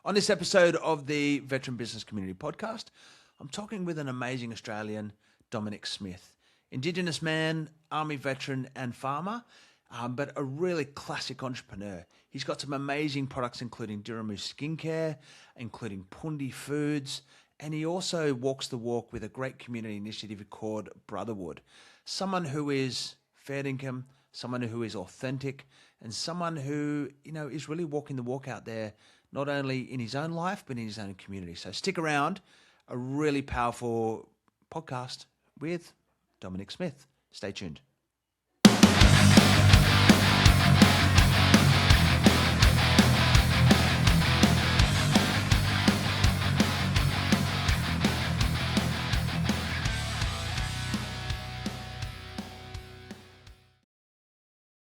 On this episode of the Veteran Business Community Podcast, I'm talking with an amazing Australian, Dominic Smith. Indigenous man, Army veteran and farmer, but a really classic entrepreneur. He's got some amazing products including Diramu Skincare, including Pundi Foods, and he also walks the walk with a great community initiative called Brotherwood. Someone who is fair income, someone who is authentic, and someone who, is really walking the walk out there, not only in his own life, but in his own community. So stick around, a really powerful podcast with Dominic Smith. Stay tuned.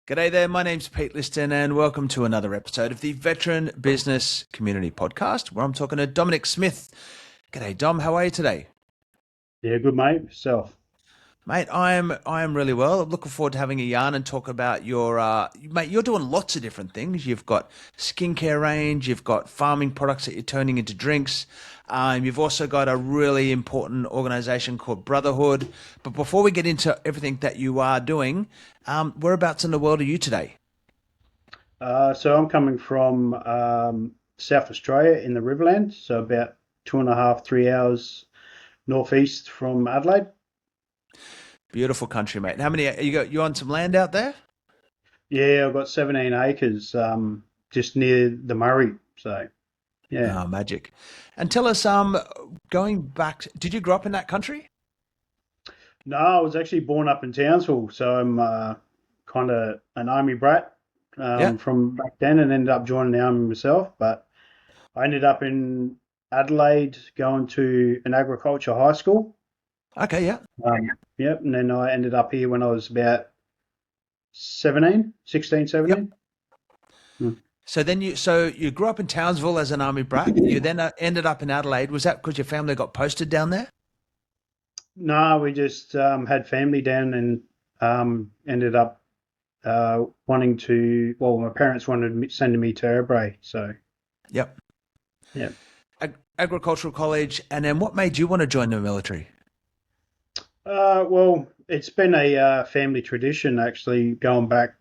G'day there, my name's Pete Liston and welcome to another episode of the Veteran Business Community Podcast where I'm talking to Dominic Smith. G'day Dom, how are you today? Yeah, good mate. Yourself? Mate, I am really well. I'm looking forward to having a yarn and talk about your, mate, you're doing lots of different things. You've got skincare range, you've got farming products that you're turning into drinks. You've also got a really important organization called Brotherwood. But before we get into everything that you are doing, whereabouts in the world are you today? So I'm coming from South Australia in the Riverland, so about 2.5, 3 hours northeast from Adelaide. Beautiful country, mate. How many you on some land out there? Yeah, I've got 17 acres just near the Murray. So, yeah. Oh, magic. And tell us, going back, did you grow up in that country? No, I was actually born up in Townsville, so I'm kind of an army brat from back then and ended up joining the army myself. But I ended up in Adelaide going to an agriculture high school. Okay, yeah. Yep, and then I ended up here when I was about 16, 17. Yep. So then you grew up in Townsville as an army brat. You then ended up in Adelaide. Was that because your family got posted down there? No, we just had family down and ended up wanting to. Well, my parents wanted sending me to Airbray, so. Yep. Yeah. Agricultural college, and then what made you want to join the military? Well, it's been a family tradition actually, going back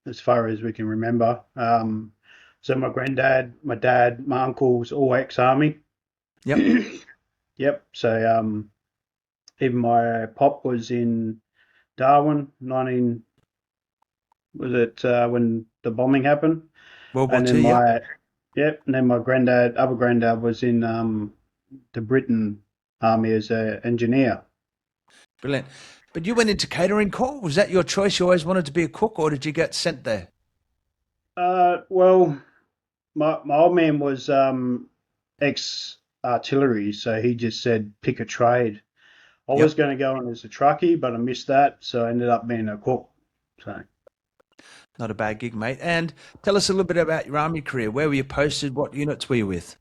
as far as we can remember. So my granddad, my dad, my uncles, all ex-army. Yep. Yep. So even my pop was in Darwin, when the bombing happened? World War And II, then and then my other granddad was in the Britain Army as an engineer. Brilliant. But you went into catering corps. Was that your choice? You always wanted to be a cook, or did you get sent there? Well, my old man was ex-artillery, so he just said pick a trade. I was going to go on as a truckie, but I missed that, so I ended up being a cook. So, not a bad gig, mate. And tell us a little bit about your army career. Where were you posted? What units were you with?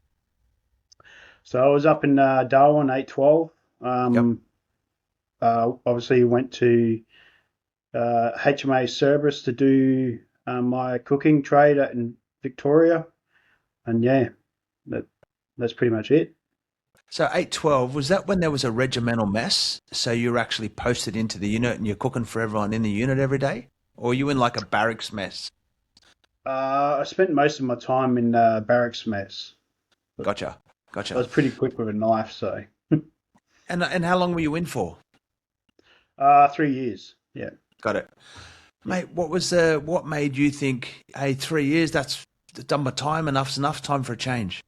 So I was up in Darwin, 812. Obviously went to HMA Cerberus to do my cooking trade in Victoria, and that's pretty much it. So 812, was that when there was a regimental mess? So you were actually posted into the unit and you're cooking for everyone in the unit every day? Or were you in like a barracks mess? I spent most of my time in barracks mess. Gotcha. I was pretty quick with a knife, so. And how long were you in for? 3 years. Yeah. Got it. Mate, what made you think, hey, 3 years, that's done my time, enough's enough, time for a change?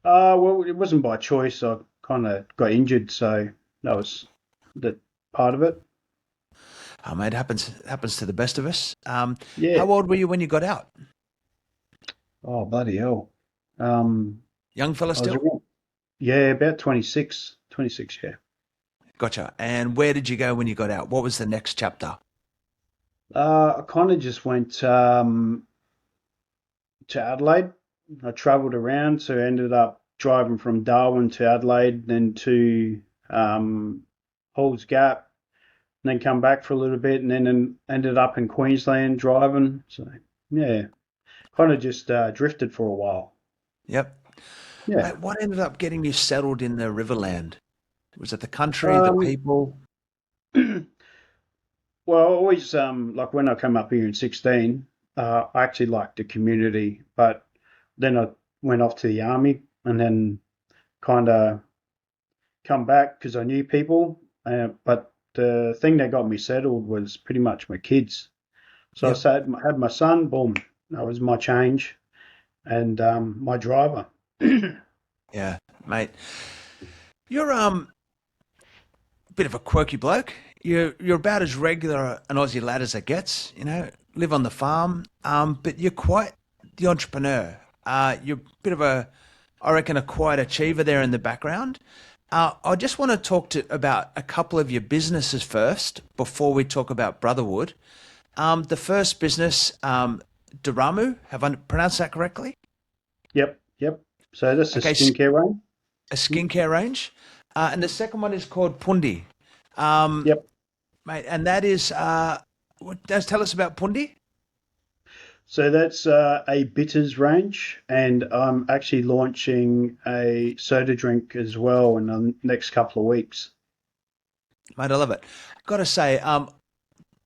Well, it wasn't by choice. I kind of got injured, so that was the part of it. Oh, mate, happens to the best of us. Yeah. How old were you when you got out? Oh, bloody hell. Young fella still? Yeah, about 26, yeah. Gotcha. And where did you go when you got out? What was the next chapter? I kind of just went to Adelaide. I travelled around, so I ended up driving from Darwin to Adelaide, then to Halls Gap, and then come back for a little bit, and then ended up in Queensland driving. So, yeah, kind of just drifted for a while. Yep. Yeah. Mate, what ended up getting you settled in the Riverland? Was it the country, the Um, people? well, I always like when I came up here in 16, I actually liked the community, but then I went off to the army and then kind of come back because I knew people. But the thing that got me settled was pretty much my kids. So Yep. had my son, boom, that was my change, and my driver. Yeah, mate. You're a bit of a quirky bloke. You're about as regular an Aussie lad as it gets. You know, live on the farm. But you're quite the entrepreneur. You're a bit of a, I reckon, a quiet achiever there in the background. I just want to talk about a couple of your businesses first before we talk about Brotherwood. The first business, Diramu, have I pronounced that correctly? Yep, yep. So that's a Okay, skincare range. a skincare range. And the second one is called Pundi. Um, Yep. Mate, and that is, what does tell us about Pundi? So that's a bitters range, and I'm actually launching a soda drink as well in the next couple of weeks. Mate, I love it. Got to say,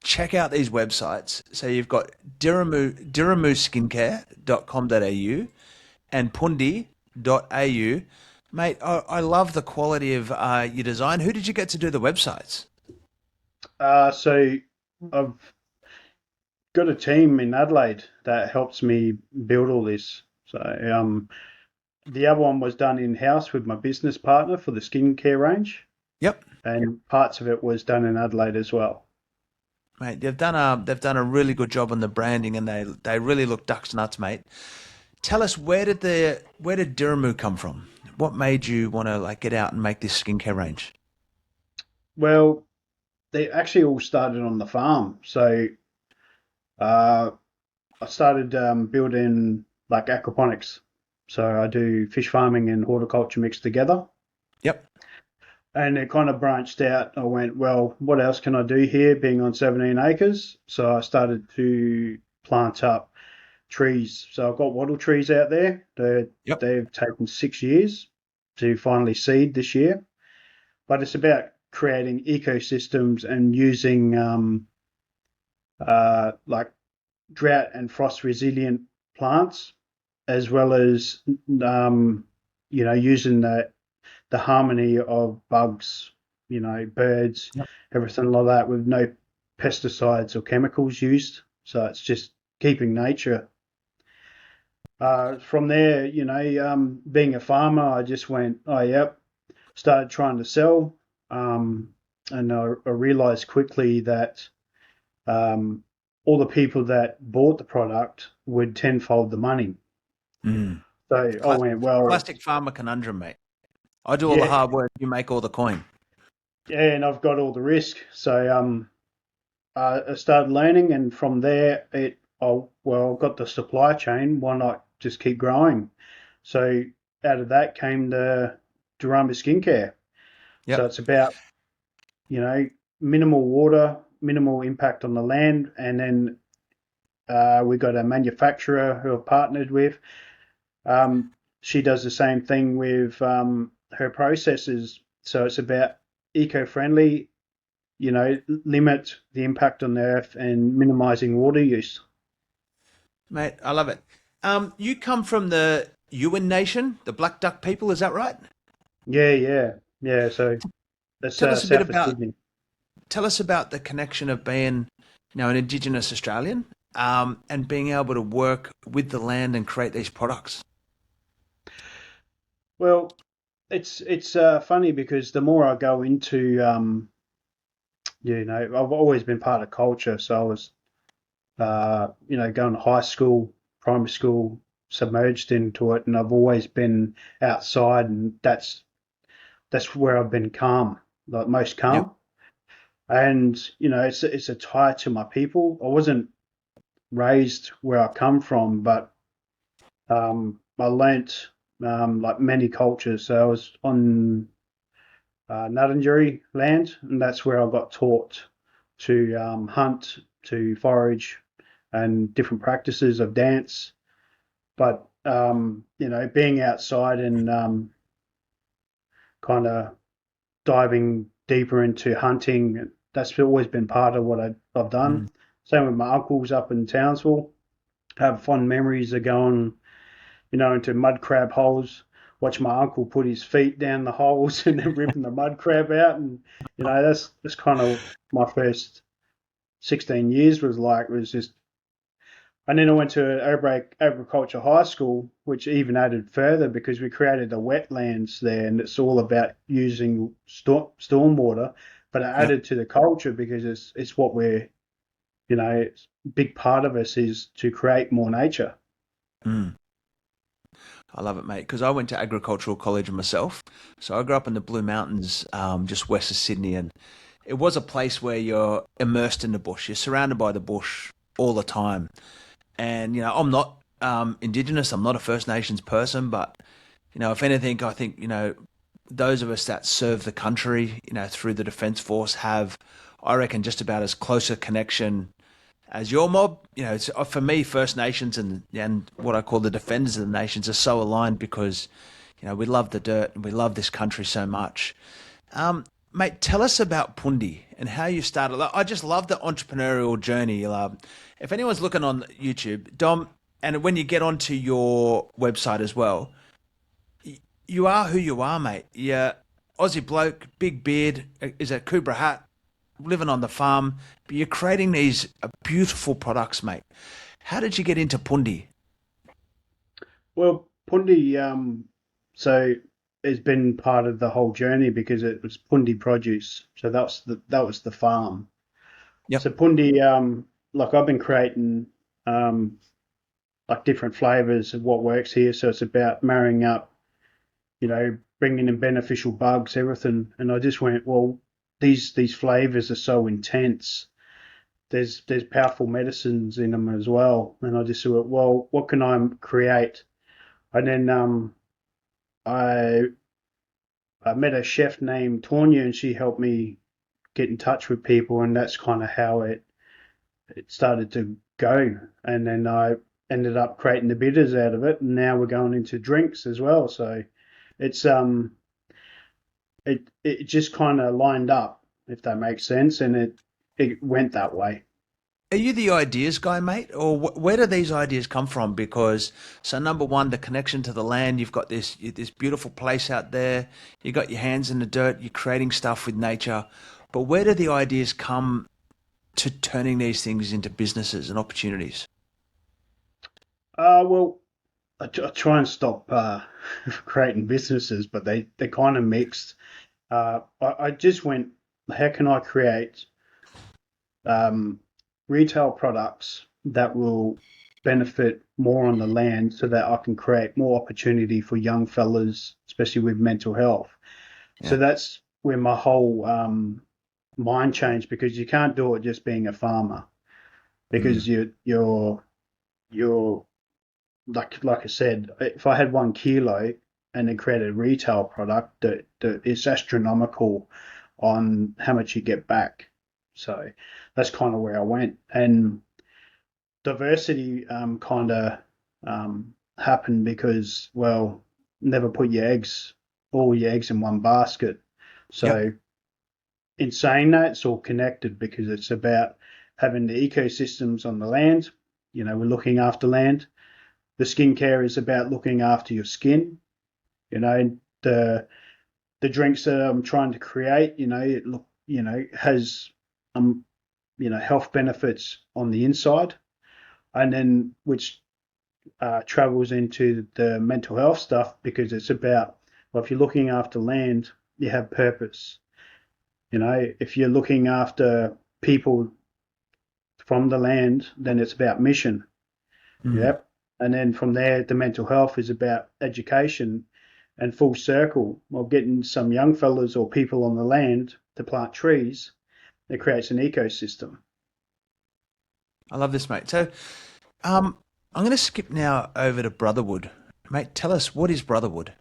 check out these websites. So you've got diramuskincare.com.au and pundi.au. Mate, I love the quality of your design. Who did you get to do the websites? So I've got a team in Adelaide that helps me build all this. So the other one was done in house with my business partner for the skincare range, Yep. and parts of it was done in Adelaide as well. Mate, they've done a really good job on the branding, and they really look ducks nuts, mate. Tell us, where did Diramu come from? What made you want to like get out and make this skincare range? Well, they actually all started on the farm. So uh, I started building like aquaponics. So I do fish farming and horticulture mixed together. Yep. And it kind of branched out. I went, well, what else can I do here being on 17 acres? So I started to plant up trees. So I've got wattle trees out there. Yep. They've taken 6 years to finally seed this year. But it's about creating ecosystems and using like drought and frost resilient plants, as well as using the harmony of bugs, birds, Yep. everything like that, with no pesticides or chemicals used. So it's just keeping nature. From there, being a farmer, I just went, oh yep, started trying to sell, and I realized quickly that um, all the people that bought the product would tenfold the money. Mm. So I Classic, went, well, classic farmer conundrum, mate. I do all the yeah, hard work, you make all the coin. yeah, and I've got all the risk. So I started learning, and from there, I've got the supply chain. Why not just keep growing? So out of that came the Diramu Skincare. So Yep. it's about minimal water, minimal impact on the land, and then we got a manufacturer who I've partnered with. Um, she does the same thing with her processes. So it's about eco-friendly, limit the impact on the earth and minimizing water use. Mate, I love it. You come from the Yuin Nation, the Black Duck people, is that right? Yeah, yeah, yeah. So that's Tell us a bit south of about Sydney. tell us about the connection of being, an Indigenous Australian, and being able to work with the land and create these products. Well, it's funny because the more I go into, I've always been part of culture. So I was, going to high school, primary school, submerged into it, and I've always been outside, and that's where I've been calm, like most Yep. calm. And it's a tie to my people. I wasn't raised where I come from, but I learnt like many cultures. So I was on Nuttingeri land, and that's where I got taught to hunt, to forage, and different practices of dance. But being outside and kind of diving deeper into hunting, that's always been part of what I've done. Mm. Same with my uncles up in Townsville. I have fond memories of going, into mud crab holes. Watch my uncle put his feet down the holes and then ripping the mud crab out, and that's kind of my first 16 years was just. And then I went to agriculture high school, which even added further because we created the wetlands there, and it's all about using stormwater, but it Yep. added to the culture because it's what it's a big part of us is to create more nature. Mm. I love it, mate, because I went to agricultural college myself. So I grew up in the Blue Mountains, just west of Sydney, and it was a place where you're immersed in the bush. You're surrounded by the bush all the time. And, I'm not Indigenous, I'm not a First Nations person, but, if anything, I think, those of us that serve the country, through the Defence Force have, I reckon, just about as close a connection as your mob. It's, for me, First Nations and what I call the defenders of the nations are so aligned because, we love the dirt and we love this country so much. Mate, tell us about Pundi and how you started. Like, I just love the entrepreneurial journey. If anyone's looking on YouTube, Dom, and when you get onto your website as well, you are who you are, mate. You're Aussie bloke, big beard, is a Kubra hat, living on the farm, but you're creating these beautiful products, mate. How did you get into Pundi? Well, Pundi, so has been part of the whole journey because it was Pundi produce. So that was the farm. Yep. So Pundi, like I've been creating like different flavors of what works here. So it's about marrying up, bringing in beneficial bugs, everything. And I just went, well, these flavors are so intense. There's powerful medicines in them as well. And I just thought, well, what can I create? And then I I met a chef named Tonya, and she helped me get in touch with people, and that's kind of how it started to go. And then I ended up creating the bitters out of it, and now we're going into drinks as well. So it's it just kind of lined up, if that makes sense, and it went that way. Are you the ideas guy, mate, or where do these ideas come from? Because so number one, the connection to the land. You've got this beautiful place out there. You got your hands in the dirt. You're creating stuff with nature. But where do the ideas come to turning these things into businesses and opportunities? Well, I try and stop creating businesses, but they're kind of mixed. I just went, how can I create um, retail products that will benefit more on the land so that I can create more opportunity for young fellas, especially with mental health. So Yeah. that's where my whole mind changed because you can't do it just being a farmer Mm. because you're like I said, if I had 1 kilo and then created a retail product that is astronomical on how much you get back. So that's kind of where I went. And diversity kind of happened because, well, never put all your eggs in one basket. Yep. So in saying that, it's all connected because it's about having the ecosystems on the land. We're looking after land. The skincare is about looking after your skin. The the drinks that I'm trying to create, has um, health benefits on the inside, and then which travels into the mental health stuff because it's about, well, if you're looking after land, you have purpose. If you're looking after people from the land, then it's about mission. Mm. Yep. And then from there, the mental health is about education and full circle of getting some young fellas or people on the land to plant trees. It creates an ecosystem. I love this, mate. So, um, I'm going to skip now over to Brotherwood, mate. Tell us, what is Brotherwood?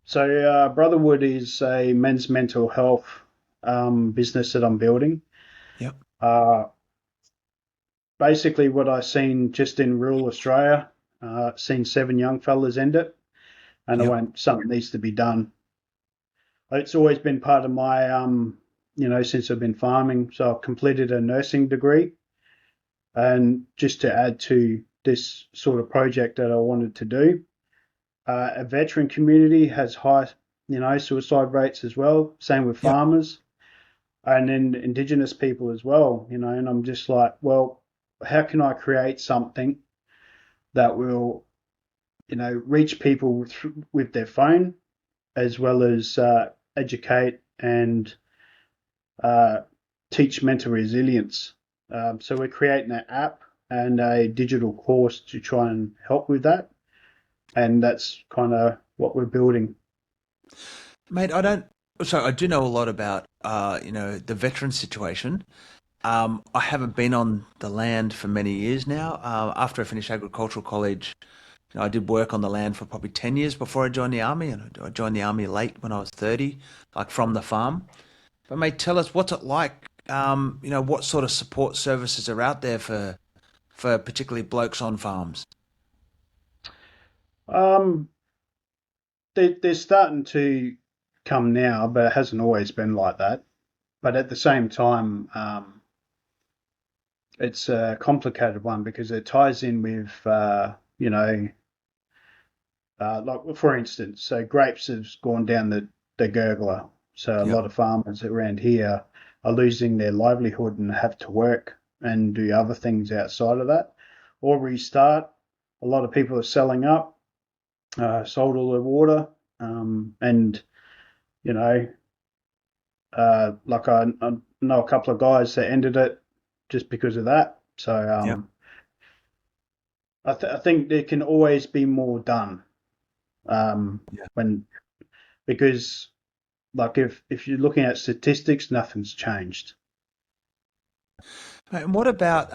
So, Brotherwood is a men's mental health business that I'm building. Yep. Uh, Basically, what I've seen just in rural Australia. Seen 7 young fellas end it, and I Yep. went, something needs to be done. It's always been part of my, since I've been farming. So I've completed a nursing degree, and just to add to this sort of project that I wanted to do, a veteran community has high, suicide rates as well. Same with Yep. farmers, and then Indigenous people as well. And I'm just like, well, how can I create something that will, reach people with their phone, as well as educate and uh, teach mental resilience. So we're creating an app and a digital course to try and help with that, and that's kind of what we're building. Mate, I don't. So I do know a lot about, the veteran situation. I haven't been on the land for many years now. After I finished agricultural college, I did work on the land for probably 10 years before I joined the army, and I joined the army late when I was 30, like from the farm. But mate, tell us what's it like? What sort of support services are out there for particularly blokes on farms? Um, they're starting to come now, but it hasn't always been like that. But at the same time, it's a complicated one because it ties in with, like for instance, so grapes have gone down the gurgler. So a Yep. lot of farmers around here are losing their livelihood and have to work and do other things outside of that or restart. A lot of people are selling up, sold all their water, and you know, like I know a couple of guys that ended it just because of that. So Yep. I think there can always be more done Yeah. when because like if you're looking at statistics, nothing's changed. And what about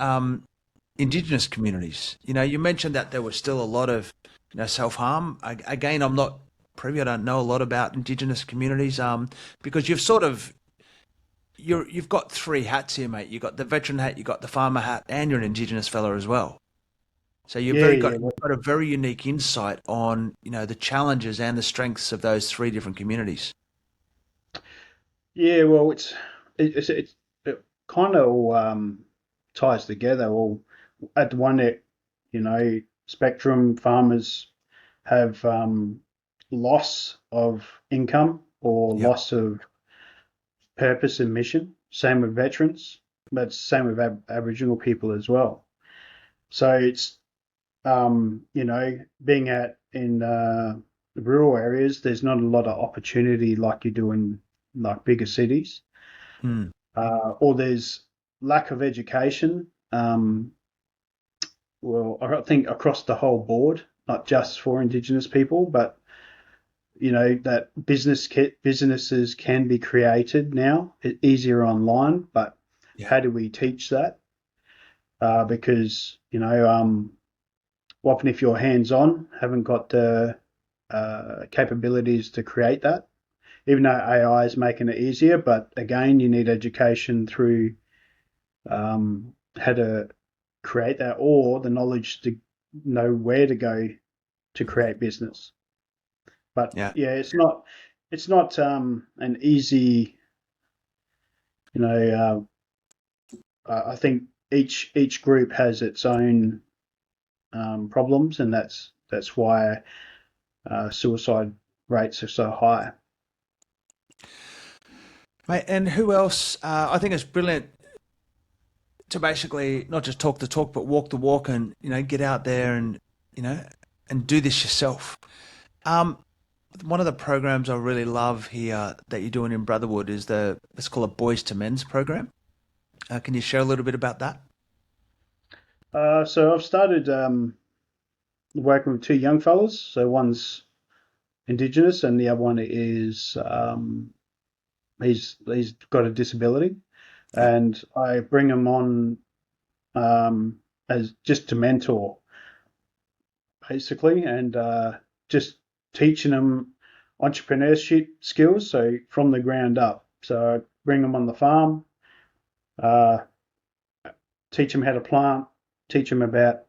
Indigenous communities? You mentioned that there was still a lot of, self-harm. Again, I'm not privy. I don't know a lot about Indigenous communities. Because you've got three hats here, mate. You've got the veteran hat, you've got the farmer hat, and you're an Indigenous fella as well. So Yeah, yeah, you've got a very unique insight on, the challenges and the strengths of those three different communities. yeah. Well, it kind of ties together. Well, at the one that spectrum, farmers have loss of income or Yep. loss of purpose and mission. Same with veterans, but same with Aboriginal people as well. So it's being out in the rural areas, there's not a lot of opportunity like you do in like bigger cities, Hmm. or there's lack of education. Well, I think across the whole board, not just for Indigenous people, but that businesses can be created now easier online. But Yeah. how do we teach that? Because often if you're hands-on, haven't got the capabilities to create that. Even though AI is making it easier, but again, you need education through how to create that or the knowledge to know where to go to create business. But Yeah. yeah, it's not an easy, you know. I think each group has its own problems, and that's why suicide rates are so high. Mate, and who else? I think it's brilliant to basically not just talk the talk, but walk the walk, and get out there and you know and do this yourself. Um, One of the programs I really love here that you're doing in Brotherwood is let's call it Boys to Men's program. Can you share a little bit about that? So I've started working with two young fellas. So one's Indigenous, and the other one is he's got a disability, Yep. and I bring him on as just to mentor basically, and just teaching them entrepreneurship skills, so from the ground up. So I bring them on the farm, uh, teach them how to plant, teach them about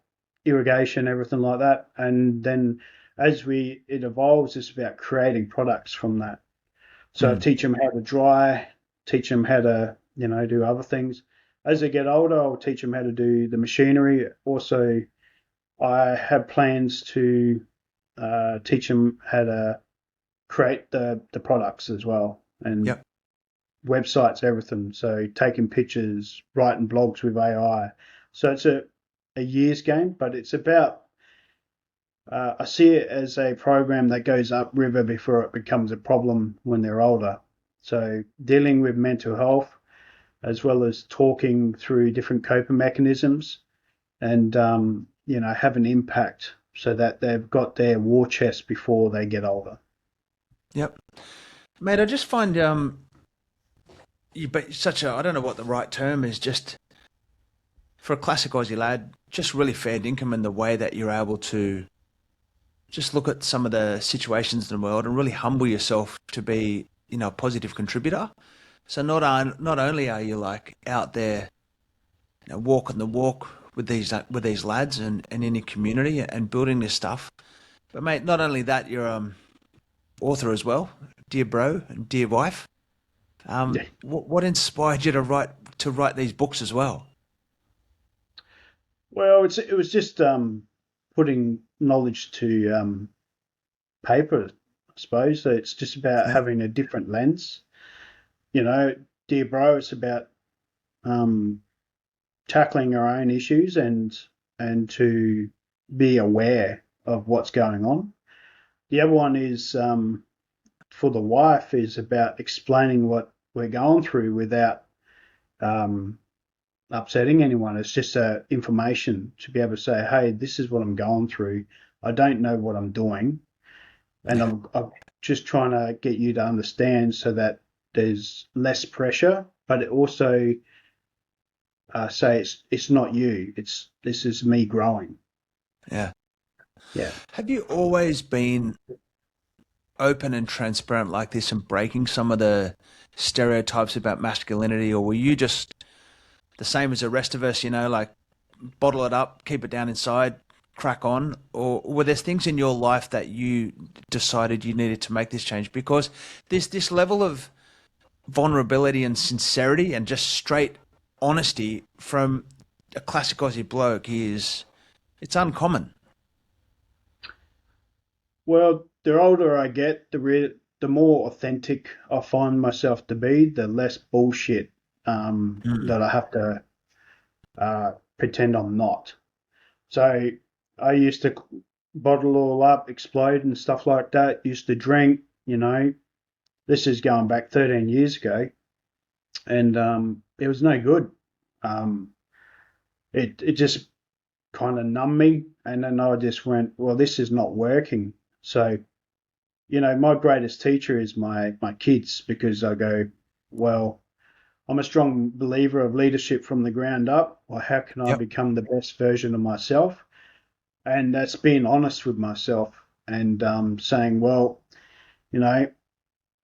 irrigation, everything like that. And then as it evolves, it's about creating products from that. So I Mm. teach them how to dry, teach them how to, do other things. As they get older, I'll teach them how to do the machinery. Also, I have plans to teach them how to create the products as well, and Yep. websites, everything. So taking pictures, writing blogs with AI. So it's a year's game, but it's about, I see it as a program that goes upriver before it becomes a problem when they're older. So dealing with mental health as well as talking through different coping mechanisms and, have an impact so that they've got their war chest before they get older. Yep. Mate, I just find but such a, I don't know what the right term is, just for a classic Aussie lad, just really fair dinkum in the way that you're able to just look at some of the situations in the world and really humble yourself to be, a positive contributor. So not only are you like out there, walking the walk with these lads and in your community and building this stuff, but mate, not only that, you're author as well, dear bro and dear wife. Yeah. What inspired you to write these books as well? Well, it was just putting knowledge to paper, I suppose. So it's just about Yeah, having a different lens. Dear bro, it's about um, tackling our own issues and to be aware of what's going on. The other one is for the wife is about explaining what we're going through without um, upsetting anyone. It's just information to be able to say, hey, this is what I'm going through. I don't know what I'm doing, and yeah, I'm just trying to get you to understand so that there's less pressure, but it also say it's not you. This is me growing. yeah. Yeah. Have you always been open and transparent like this and breaking some of the stereotypes about masculinity, or were you just the same as the rest of us, like bottle it up, keep it down inside, crack on? Or were there things in your life that you decided you needed to make this change? Because this level of vulnerability and sincerity and just straight honesty from a classic Aussie bloke is it's uncommon. Well, the older I get, the more authentic I find myself to be, the less bullshit Mm. that I have to pretend I'm not. So I used to bottle all up, explode and stuff like that. Used to drink, This is going back 13 years ago, and it was no good. Um, it just kind of numbed me, and then I just went, well, this is not working. So my greatest teacher is my kids because I go, well, I'm a strong believer of leadership from the ground up. Well, how can I Yep. become the best version of myself? And that's being honest with myself and saying, well, you know,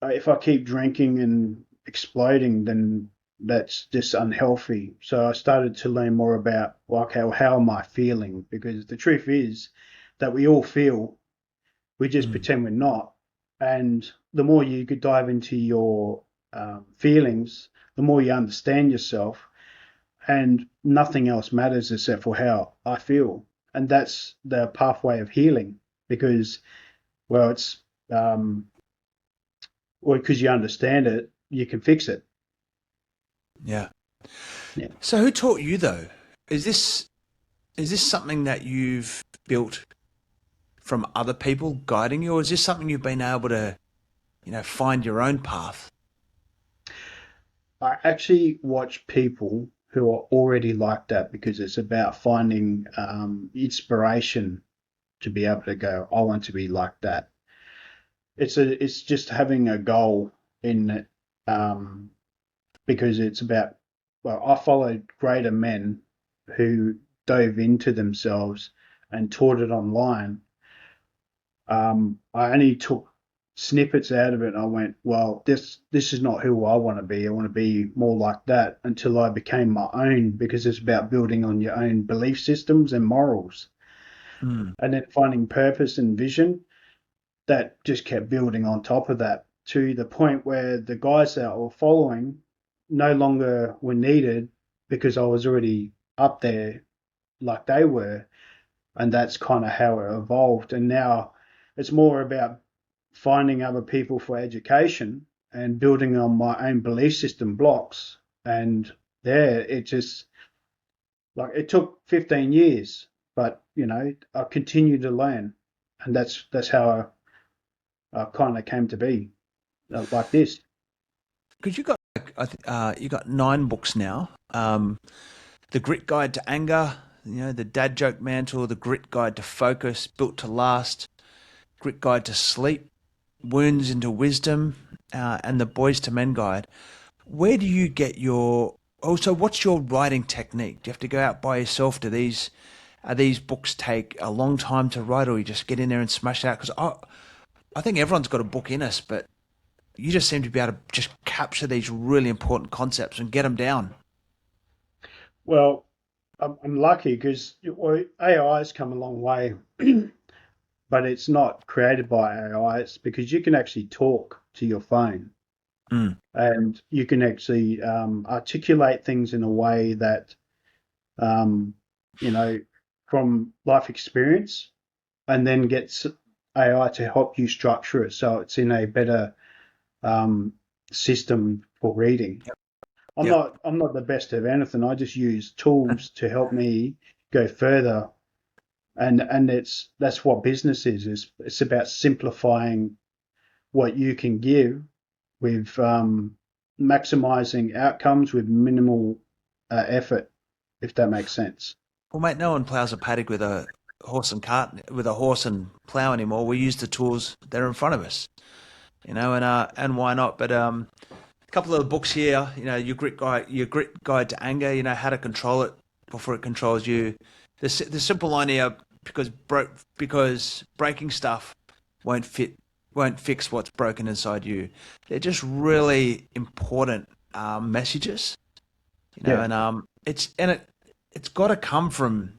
if I keep drinking and exploding, then that's just unhealthy. So I started to learn more about, well, okay, well, how am I feeling? Because the truth is that we all feel, we just Mm. pretend we're not. And the more you could dive into your feelings, the more you understand yourself, and nothing else matters except for how I feel. And that's the pathway of healing because, well, it's, well, because you understand it, you can fix it. Yeah. Yeah. So who taught you though? Is this is this something that you've built from other people guiding you, or is this something you've been able to, find your own path? I actually watch people who are already like that because it's about finding inspiration to be able to go, I want to be like that. It's just having a goal in it, because it's about, well, I followed greater men who dove into themselves and taught it online. I only took snippets out of it and I went, well, this is not who I want to be. I want to be more like that until I became my own because it's about building on your own belief systems and morals. Mm. and then finding purpose and vision that just kept building on top of that to the point where the guys that were following no longer were needed because I was already up there like they were. And that's kind of how it evolved. And now it's more about finding other people for education and building on my own belief system blocks. And there, it just like it took 15 years, but I continued to learn, and that's how I kind of came to be like this. Because you got you got 9 books now. The Grit Guide to Anger, the Dad Joke Mantle, the Grit Guide to Focus, Built to Last, Grit Guide to Sleep, Wounds into Wisdom, and the Boys to Men Guide. Where do you get your? Also, what's your writing technique? Do you have to go out by yourself? Are these books take a long time to write, or you just get in there and smash it out? Because I think everyone's got a book in us, but you just seem to be able to just capture these really important concepts and get them down. Well, I'm lucky because AI has come a long way, but it's not created by AI. It's because you can actually talk to your phone Mm. and you can actually articulate things in a way that, um, you know, from life experience, and then get AI to help you structure it so it's in a better um, system for reading. I'm Yep. not I'm not the best at anything. I just use tools to help me go further, and that's what business is. It's about simplifying what you can give with maximizing outcomes with minimal effort, if that makes sense. Well, mate, no one plows a paddock with a horse and plow anymore. We use the tools that are in front of us, and why not? But a couple of the books here, your grit guide to anger, how to control it before it controls you. The simple line here, because breaking stuff won't fit won't fix what's broken inside you. They're just really important messages, Yeah. and it's got to come from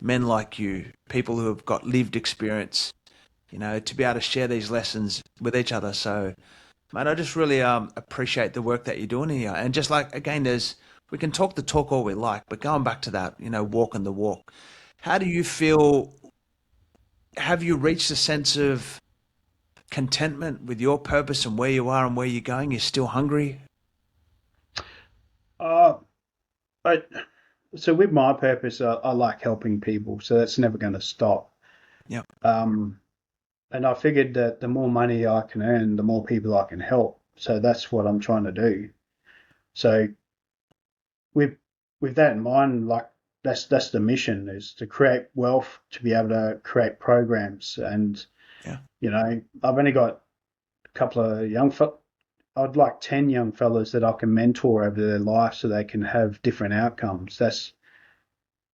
men like you, people who have got lived experience, to be able to share these lessons with each other. So, mate, I just really appreciate the work that you're doing here. And just like, again, we can talk the talk all we like, but going back to that, walking the walk, how do you feel? Have you reached a sense of contentment with your purpose and where you are and where you're going? You're still hungry? Uh, but so with my purpose, I like helping people, so that's never going to stop. Yep. Um, and I figured that the more money I can earn, the more people I can help. So that's what I'm trying to do. So with with that in mind, like that's the mission is to create wealth to be able to create programs. And Yeah. I've only got a couple of I'd like 10 young fellas that I can mentor over their life so they can have different outcomes.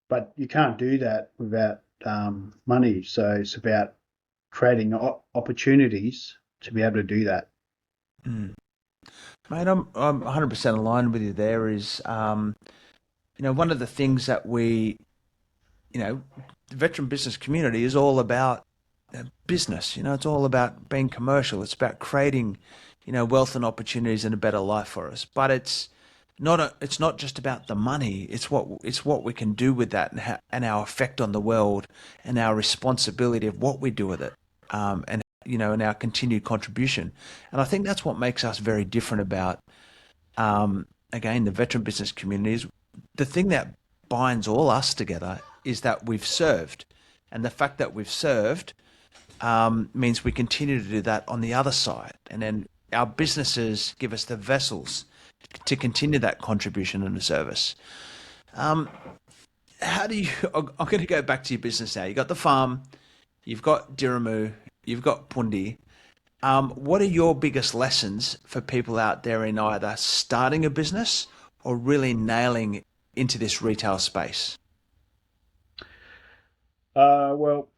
But you can't do that without money. So it's about creating opportunities to be able to do that. Mm. Mate, I'm 100% aligned with you there is, one of the things that the veteran business community is all about business. It's all about being commercial. It's about creating, wealth and opportunities and a better life for us. But it's not just about the money. It's what we can do with that and our effect on the world and our responsibility of what we do with it. And our continued contribution. And I think that's what makes us very different about, again, the veteran business communities. The thing that binds all us together is that we've served. And the fact that we've served means we continue to do that on the other side. And then our businesses give us the vessels to continue that contribution and the service. Um, how do you? I'm going to go back to your business now. You got the farm, you've got Diramu, you've got Pundi. What are your biggest lessons for people out there in either starting a business or really nailing into this retail space? Well,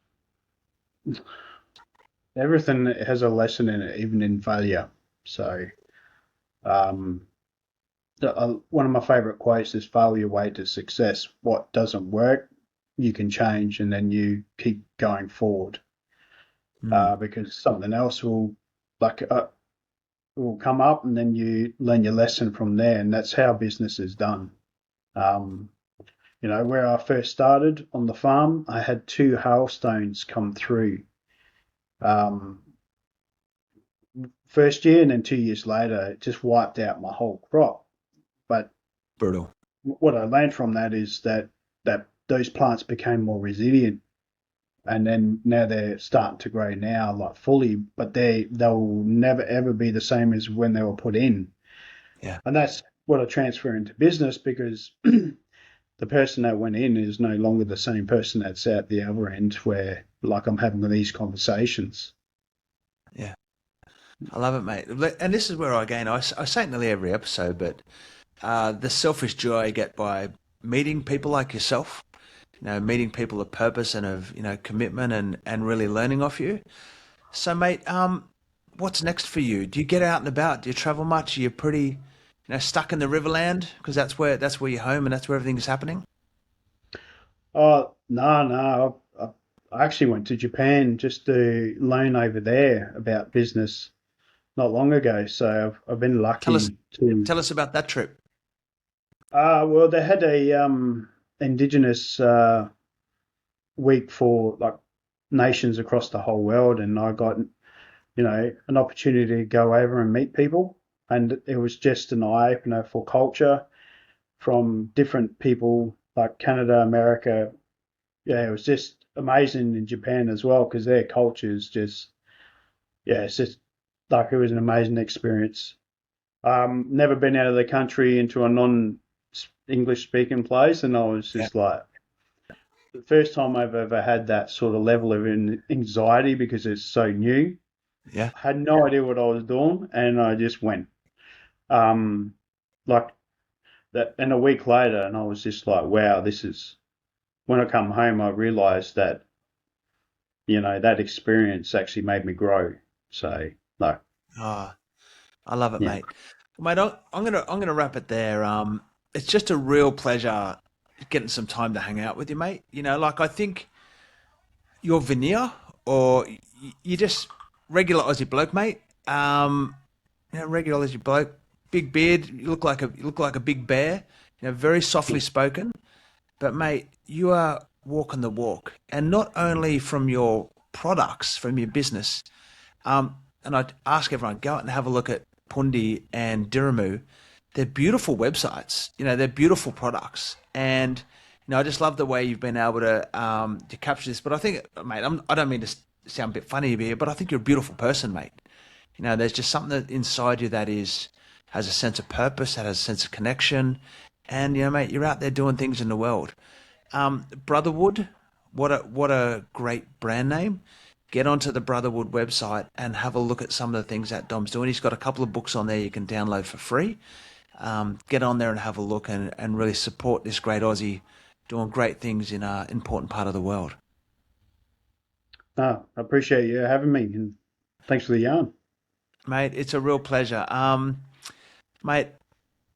everything has a lesson in it, even in failure. So, um, one of my favorite quotes is failure way to success. What doesn't work you can change, and then you keep going forward. Because something else like will come up, and then you learn your lesson from there, and that's how business is done. Where I first started on the farm, I had 2 hailstones come through. First year, and then 2 years later, it just wiped out my whole crop. But Brutal. what I learned from that is that those plants became more resilient, and then now they're starting to grow now like fully, but they'll never ever be the same as when they were put in. Yeah. And that's what I transfer into business, because the person that went in is no longer the same person that's at the other end, where like I'm having these conversations. Yeah. I love it, mate. And this is where I say it nearly every episode, but the selfish joy I get by meeting people like yourself, meeting people of purpose and of, commitment and really learning off you. So, mate, what's next for you? Do you get out and about? Do you travel much? Are you pretty, stuck in the Riverland? Because that's where you're home and that's where everything's happening? Oh, no. I actually went to Japan just to learn over there about business not long ago. So I've been Tell us, lucky to. tell us about that trip. Well, they had a Indigenous week for like nations across the whole world, and I got an opportunity to go over and meet people, and it was just an eye opener for culture from different people like Canada, America. Yeah, it was just amazing in Japan as well, because their culture is just, yeah, it's just like it was an amazing experience. Never been out of the country into a non-English speaking place, and I was Yeah. just like, the first time I've ever had that sort of level of anxiety because it's so new. Yeah. I had no idea what I was doing, and I just went. Um, like that, and a week later, and I was just like, wow, this is. When I come home, I realised that that experience actually made me grow. So no, Oh, I love it, yeah. mate. Mate, I'm gonna wrap it there. It's just a real pleasure getting some time to hang out with you, mate. Like I think you're veneer or you're just regular Aussie bloke, mate. Regular Aussie bloke, big beard. You look like a big bear. Very softly spoken. But mate, you are walking the walk, and not only from your products, from your business. And I'd ask everyone, go out and have a look at Pundi and Diramu. They're beautiful websites. They're beautiful products, and I just love the way you've been able to capture this. But I think, mate, I don't mean to sound a bit funny here, but I think you're a beautiful person, mate. There's just something inside you that has a sense of purpose, that has a sense of connection, and mate, you're out there doing things in the world. Brotherwood, what a great brand name. Get onto the Brotherwood website and have a look at some of the things that Dom's doing. He's got a couple of books on there you can download for free. Get on there and have a look and really support this great Aussie doing great things in an important part of the world. No, I appreciate you having me, and thanks for the yarn. Mate, it's a real pleasure. Mate,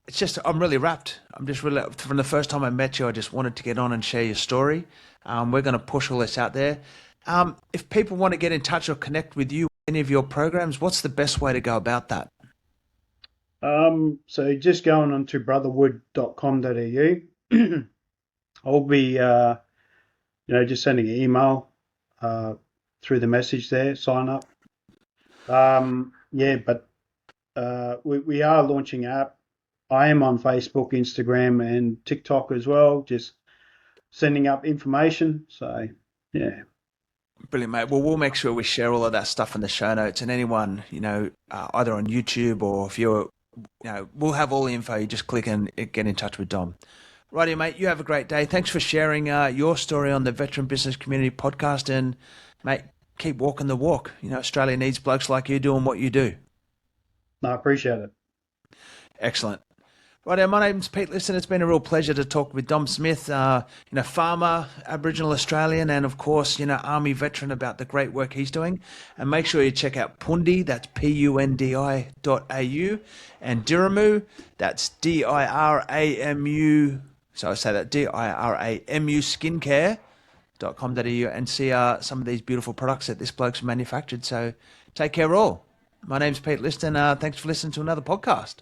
it's just, I'm really wrapped. I'm just really, from the first time I met you, I just wanted to get on and share your story. We're going to push all this out there. If people want to get in touch or connect with you, any of your programs, what's the best way to go about that? So just going on to brotherwood.com.au, I'll be, just sending an email through the message there, sign up. Yeah, but we are launching an app. I am on Facebook, Instagram, and TikTok as well, just sending up information. So, yeah. Brilliant, mate. Well, we'll make sure we share all of that stuff in the show notes, and anyone, either on YouTube or if you're, we'll have all the info. You just click and get in touch with Dom. Righty, mate. You have a great day. Thanks for sharing your story on the Veteran Business Community Podcast, and mate, keep walking the walk. Australia needs blokes like you doing what you do. No, I appreciate it. Excellent. Right, my name's Pete. Listen, it's been a real pleasure to talk with Dom Smith, farmer, Aboriginal Australian, and of course, Army veteran, about the great work he's doing. And make sure you check out Pundi, that's Pundi.au, and Diramu, that's Diramu. So I say that Diramu Skincare. and see some of these beautiful products that this bloke's manufactured. So take care all. My name's Pete Liston. Thanks for listening to another podcast.